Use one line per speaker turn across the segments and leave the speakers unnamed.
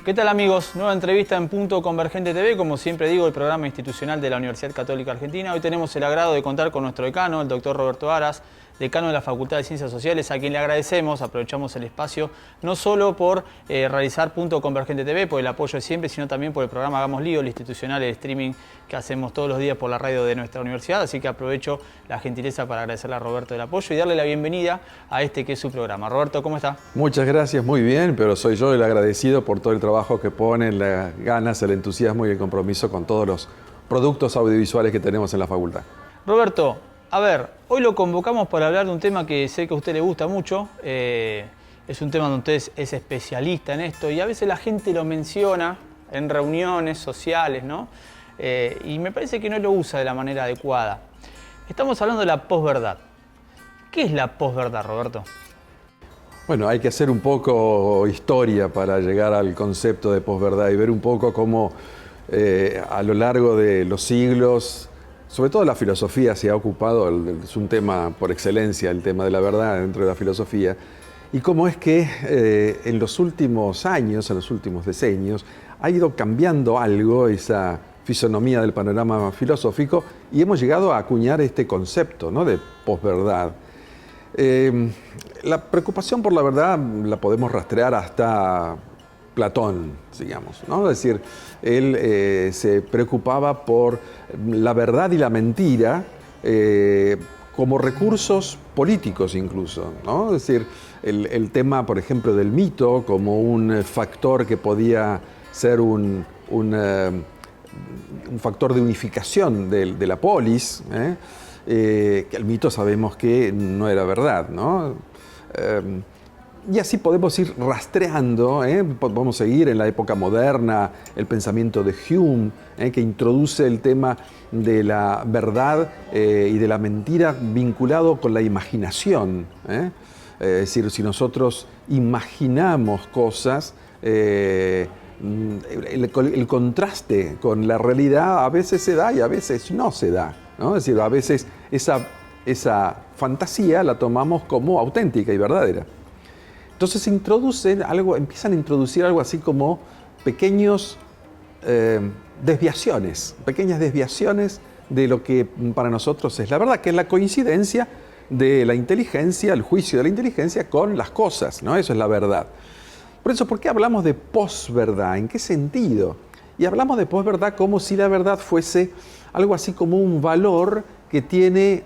¿Qué tal, amigos? Nueva entrevista en Punto Convergente TV, como siempre digo, el programa institucional de la Universidad Católica Argentina. Hoy tenemos el agrado de contar con nuestro decano, el doctor Roberto Aras, decano de la Facultad de Ciencias Sociales, a quien le agradecemos, aprovechamos el espacio, no solo por realizar Punto Convergente TV, por el apoyo de siempre, sino también por el programa Hagamos Lío, el institucional, el streaming que hacemos todos los días por la radio de nuestra universidad. Así que aprovecho la gentileza para agradecerle a Roberto el apoyo y darle la bienvenida a este que es su programa. Roberto, ¿cómo está?
Muchas gracias, muy bien, pero soy yo el agradecido por todo el trabajo que ponen, las ganas, el entusiasmo y el compromiso con todos los productos audiovisuales que tenemos en la facultad.
Roberto, a ver, hoy lo convocamos para hablar de un tema que sé que a usted le gusta mucho. Es un tema donde usted es especialista en esto y a veces la gente lo menciona en reuniones sociales, ¿no? Y me parece que no lo usa de la manera adecuada. Estamos hablando de la posverdad. ¿Qué es la posverdad, Roberto?
Bueno, hay que hacer un poco historia para llegar al concepto de posverdad y ver un poco cómo a lo largo de los siglos, sobre todo la filosofía se ha ocupado, es un tema por excelencia, el tema de la verdad dentro de la filosofía, y cómo es que en los últimos años, en los últimos decenios, ha ido cambiando algo esa fisonomía del panorama filosófico y hemos llegado a acuñar este concepto, ¿no?, de posverdad. La preocupación por la verdad la podemos rastrear hasta Platón, digamos, ¿no? Es decir, él se preocupaba por la verdad y la mentira como recursos políticos incluso, ¿no? Es decir, el tema, por ejemplo, del mito como un factor que podía ser un factor de unificación de la polis, que el mito sabemos que no era verdad, ¿no? Y así podemos ir rastreando, podemos seguir en la época moderna, el pensamiento de Hume, que introduce el tema de la verdad y de la mentira vinculado con la imaginación. Es decir, si nosotros imaginamos cosas, el contraste con la realidad a veces se da y a veces no se da, ¿no? Es decir, a veces esa fantasía la tomamos como auténtica y verdadera. Entonces empiezan a introducir algo así como pequeñas desviaciones de lo que para nosotros es la verdad, que es la coincidencia de la inteligencia, el juicio de la inteligencia con las cosas, ¿no? Eso es la verdad. Por eso, ¿por qué hablamos de posverdad? ¿En qué sentido? Y hablamos de posverdad como si la verdad fuese algo así como un valor que tiene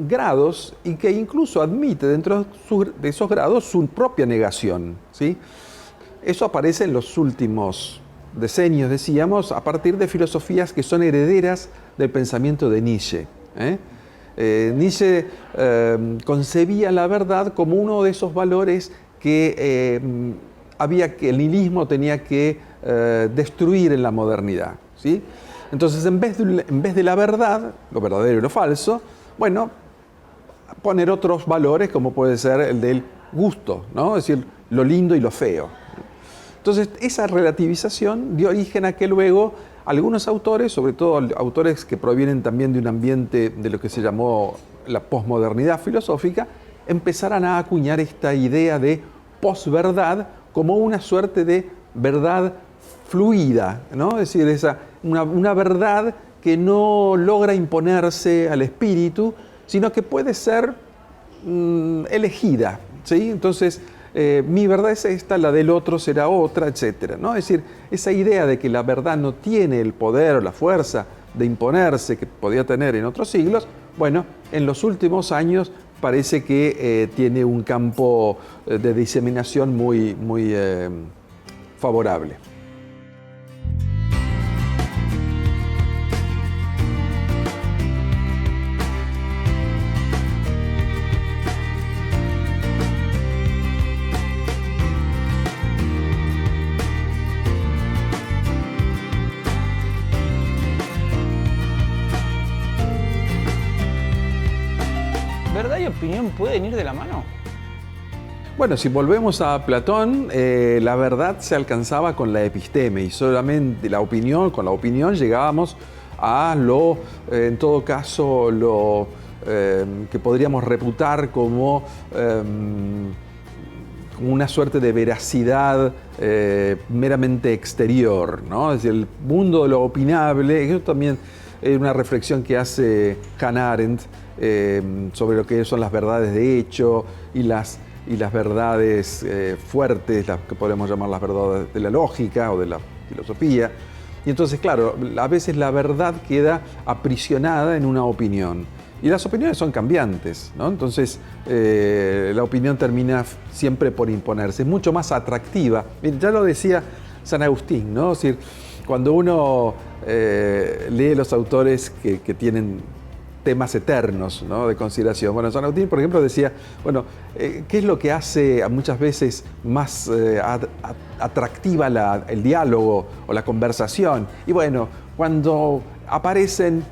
grados y que incluso admite dentro de esos grados su propia negación, ¿sí? Eso aparece en los últimos decenios, decíamos, a partir de filosofías que son herederas del pensamiento de Nietzsche. Nietzsche concebía la verdad como uno de esos valores que el nihilismo tenía que destruir en la modernidad, ¿sí? Entonces, en vez de la verdad, lo verdadero y lo falso, bueno, poner otros valores como puede ser el del gusto, ¿no? Es decir, lo lindo y lo feo. Entonces, esa relativización dio origen a que luego algunos autores, sobre todo autores que provienen también de un ambiente de lo que se llamó la posmodernidad filosófica, empezaran a acuñar esta idea de posverdad como una suerte de verdad fluida, ¿no? Es decir, una verdad que no logra imponerse al espíritu, sino que puede ser elegida, ¿sí? Entonces, mi verdad es esta, la del otro será otra, etc., ¿no? Es decir, esa idea de que la verdad no tiene el poder o la fuerza de imponerse que podía tener en otros siglos, bueno, en los últimos años parece que tiene un campo de diseminación muy favorable.
¿Verdad y opinión pueden ir de la mano?
Bueno, si volvemos a Platón, la verdad se alcanzaba con la episteme y solamente con la opinión llegábamos a en todo caso, lo que podríamos reputar como como una suerte de veracidad meramente exterior, ¿no? Es decir, el mundo de lo opinable. Eso también es una reflexión que hace Hannah Arendt sobre lo que son las verdades de hecho y las verdades fuertes, las que podemos llamar las verdades de la lógica o de la filosofía. Y entonces, claro, a veces la verdad queda aprisionada en una opinión. Y las opiniones son cambiantes, ¿no? Entonces, la opinión termina siempre por imponerse. Es mucho más atractiva. Miren, ya lo decía San Agustín, ¿no? Es decir, cuando uno lee los autores que tienen temas eternos, ¿no?, de consideración. Bueno, San Agustín, por ejemplo, decía, bueno, ¿qué es lo que hace muchas veces más atractiva el diálogo o la conversación? Y bueno, cuando aparecen,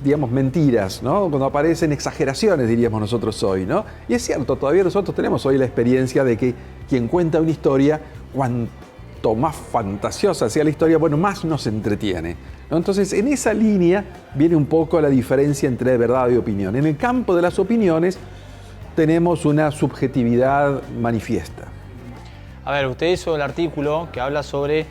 digamos, mentiras, ¿no? Cuando aparecen exageraciones, diríamos nosotros hoy, ¿no? Y es cierto, todavía nosotros tenemos hoy la experiencia de que quien cuenta una historia, cuanto más fantasiosa sea la historia, bueno, más nos entretiene, ¿no? Entonces, en esa línea viene un poco la diferencia entre verdad y opinión. En el campo de las opiniones tenemos una subjetividad manifiesta.
A ver, usted hizo el artículo que habla sobre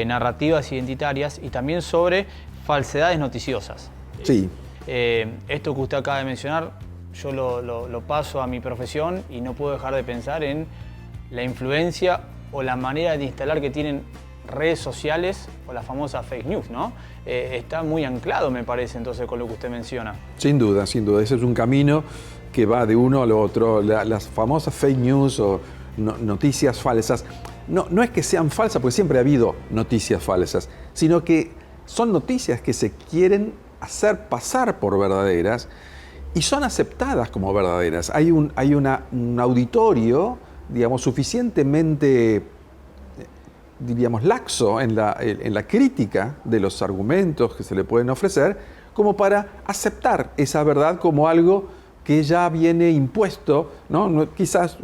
narrativas identitarias y también sobre falsedades noticiosas.
Sí.
Esto que usted acaba de mencionar, yo lo paso a mi profesión y no puedo dejar de pensar en la influencia o la manera de instalar que tienen redes sociales o la famosa fake news, ¿no? Está muy anclado, me parece, entonces, con lo que usted menciona.
Sin duda, sin duda. Ese es un camino que va de uno al otro. Las famosas fake news o noticias falsas, no es que sean falsas, porque siempre ha habido noticias falsas, sino que son noticias que se quieren hacer pasar por verdaderas y son aceptadas como verdaderas. Hay un auditorio, digamos, suficientemente, diríamos, laxo en la crítica de los argumentos que se le pueden ofrecer, como para aceptar esa verdad como algo que ya viene impuesto, ¿no? Quizás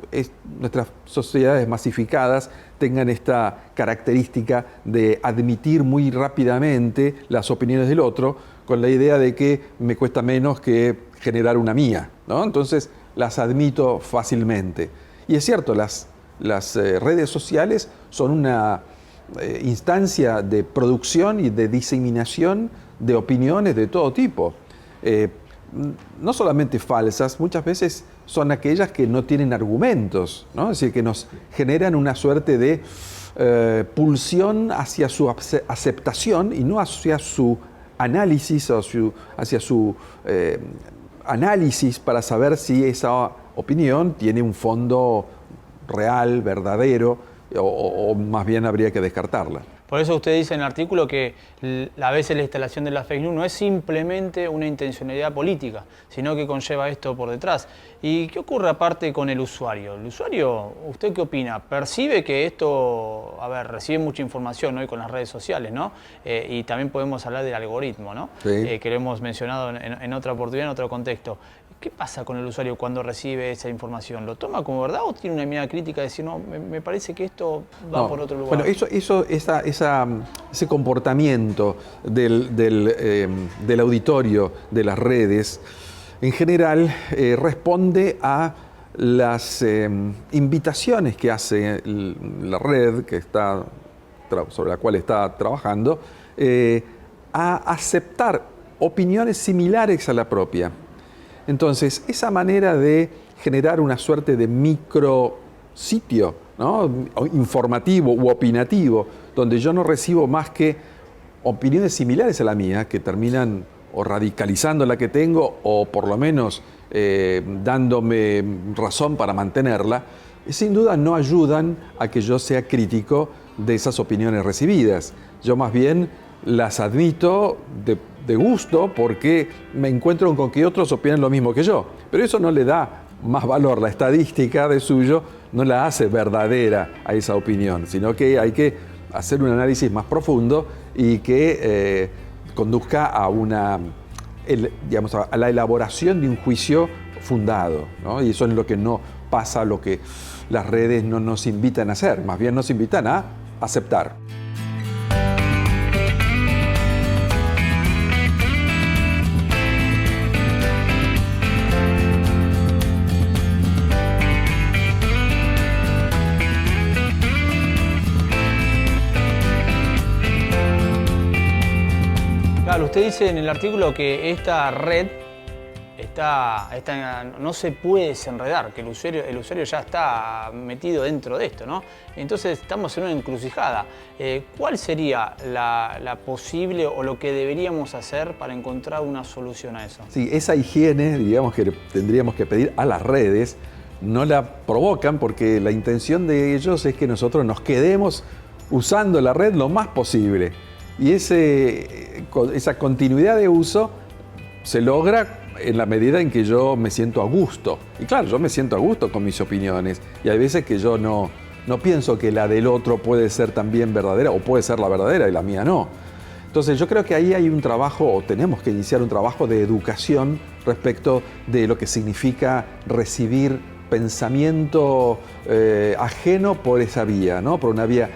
nuestras sociedades masificadas tengan esta característica de admitir muy rápidamente las opiniones del otro, con la idea de que me cuesta menos que generar una mía, ¿no? Entonces las admito fácilmente. Y es cierto, las redes sociales son una instancia de producción y de diseminación de opiniones de todo tipo. No solamente falsas, muchas veces son aquellas que no tienen argumentos, ¿no? Es decir, que nos generan una suerte de pulsión hacia su aceptación y no hacia su análisis o hacia su análisis para saber si esa opinión tiene un fondo real, verdadero, o más bien habría que descartarla.
Por eso usted dice en el artículo que a veces la instalación de la fake news no es simplemente una intencionalidad política, sino que conlleva esto por detrás. ¿Y qué ocurre aparte con el usuario? ¿El usuario, usted qué opina? ¿Percibe que esto, recibe mucha información hoy con las redes sociales, ¿no? Y también podemos hablar del algoritmo, ¿no?
Sí.
Que lo hemos mencionado en otra oportunidad, en otro contexto. ¿Qué pasa con el usuario cuando recibe esa información? ¿Lo toma como verdad o tiene una mirada crítica de decir, no, me parece que esto va por otro lugar?
Bueno, ese comportamiento del auditorio de las redes, en general, responde a las invitaciones que hace la red sobre la cual está trabajando, a aceptar opiniones similares a la propia. Entonces, esa manera de generar una suerte de micrositio, ¿no?, informativo u opinativo, donde yo no recibo más que opiniones similares a la mía, que terminan o radicalizando la que tengo o por lo menos dándome razón para mantenerla, sin duda no ayudan a que yo sea crítico de esas opiniones recibidas. Yo más bien las admito de gusto porque me encuentro con que otros opinan lo mismo que yo. Pero eso no le da más valor. La estadística de suyo no la hace verdadera a esa opinión, sino que hay que hacer un análisis más profundo y que conduzca a a la elaboración de un juicio fundado, ¿no? Y eso es lo que no pasa, lo que las redes no nos invitan a hacer, más bien nos invitan a aceptar.
Claro, usted dice en el artículo que esta red no se puede desenredar, que el usuario ya está metido dentro de esto, ¿no? Entonces estamos en una encrucijada. ¿Cuál sería la posible o lo que deberíamos hacer para encontrar una solución a eso?
Sí, esa higiene, digamos, que tendríamos que pedir a las redes, no la provocan porque la intención de ellos es que nosotros nos quedemos usando la red lo más posible. Y esa continuidad de uso se logra en la medida en que yo me siento a gusto. Y claro, yo me siento a gusto con mis opiniones. Y hay veces que yo no pienso que la del otro puede ser también verdadera o puede ser la verdadera y la mía no. Entonces yo creo que ahí hay un trabajo, o tenemos que iniciar un trabajo de educación respecto de lo que significa recibir pensamiento ajeno por esa vía, ¿no? Por una vía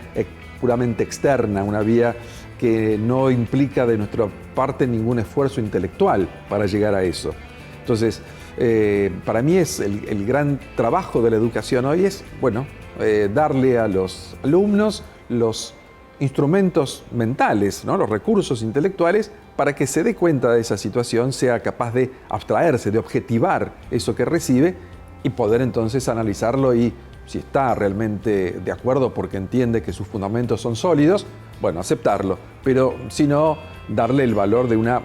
puramente externa, una vía que no implica de nuestra parte ningún esfuerzo intelectual para llegar a eso. Entonces, para mí es el gran trabajo de la educación hoy es, bueno, darle a los alumnos los instrumentos mentales, ¿no? Los recursos intelectuales para que se dé cuenta de esa situación, sea capaz de abstraerse, de objetivar eso que recibe y poder entonces analizarlo y si está realmente de acuerdo porque entiende que sus fundamentos son sólidos, bueno, aceptarlo, pero si no, darle el valor de una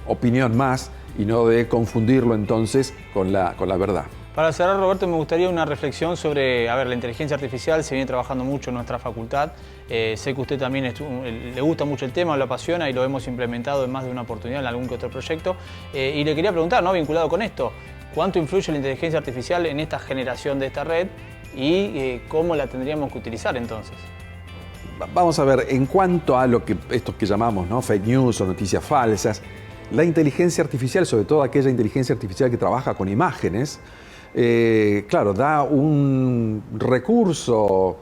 opinión más y no de confundirlo entonces con la verdad.
Para cerrar, Roberto, me gustaría una reflexión sobre, la inteligencia artificial. Se viene trabajando mucho en nuestra facultad. Sé que usted también le gusta mucho el tema, lo apasiona y lo hemos implementado en más de una oportunidad en algún que otro proyecto. Y le quería preguntar, ¿no? Vinculado con esto, ¿cuánto influye la inteligencia artificial en esta generación de esta red y cómo la tendríamos que utilizar entonces?
Vamos a ver, en cuanto a estos que llamamos, ¿no? Fake news o noticias falsas, la inteligencia artificial, sobre todo aquella inteligencia artificial que trabaja con imágenes, claro, da un recurso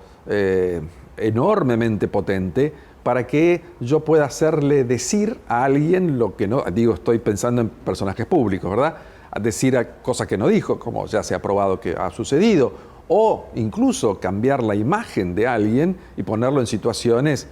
enormemente potente para que yo pueda hacerle decir a alguien lo que no, digo, estoy pensando en personajes públicos, ¿verdad? A decir cosas que no dijo, como ya se ha probado que ha sucedido, o incluso cambiar la imagen de alguien y ponerlo en situaciones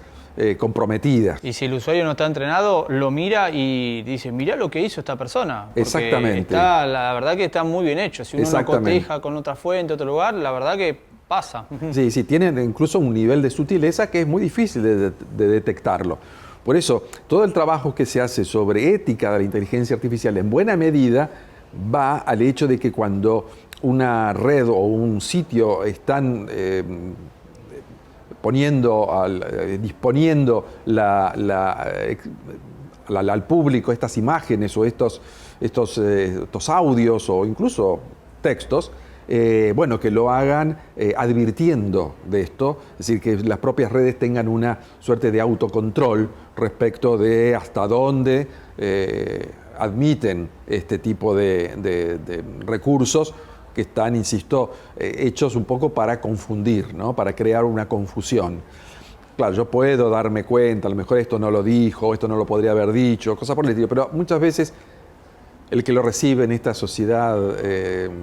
comprometidas.
Y si el usuario no está entrenado, lo mira y dice, mirá lo que hizo esta persona. Porque
exactamente.
La verdad que está muy bien hecho. Si uno lo coteja con otra fuente, otro lugar, la verdad que pasa.
Sí, tiene incluso un nivel de sutileza que es muy difícil de detectarlo. Por eso, todo el trabajo que se hace sobre ética de la inteligencia artificial en buena medida va al hecho de que cuando una red o un sitio están disponiendo al público estas imágenes o estos audios o incluso textos, bueno, que lo hagan advirtiendo de esto, es decir, que las propias redes tengan una suerte de autocontrol respecto de hasta dónde admiten este tipo de recursos que están, insisto, hechos un poco para confundir, ¿no? Para crear una confusión. Claro, yo puedo darme cuenta, a lo mejor esto no lo dijo, esto no lo podría haber dicho, cosas por el estilo, pero muchas veces el que lo recibe en esta sociedad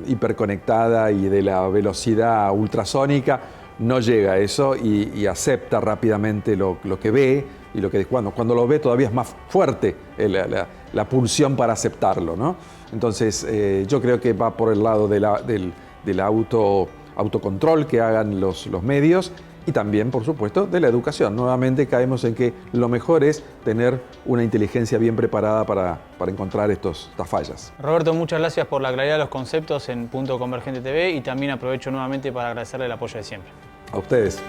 hiperconectada y de la velocidad ultrasónica no llega a eso y acepta rápidamente lo que ve y lo que cuando lo ve todavía es más fuerte la pulsión para aceptarlo, ¿no? Entonces yo creo que va por el lado del autocontrol que hagan los medios y también, por supuesto, de la educación. Nuevamente caemos en que lo mejor es tener una inteligencia bien preparada para encontrar estas fallas.
Roberto, muchas gracias por la claridad de los conceptos en Punto Convergente TV y también aprovecho nuevamente para agradecerle el apoyo de siempre.
A ustedes.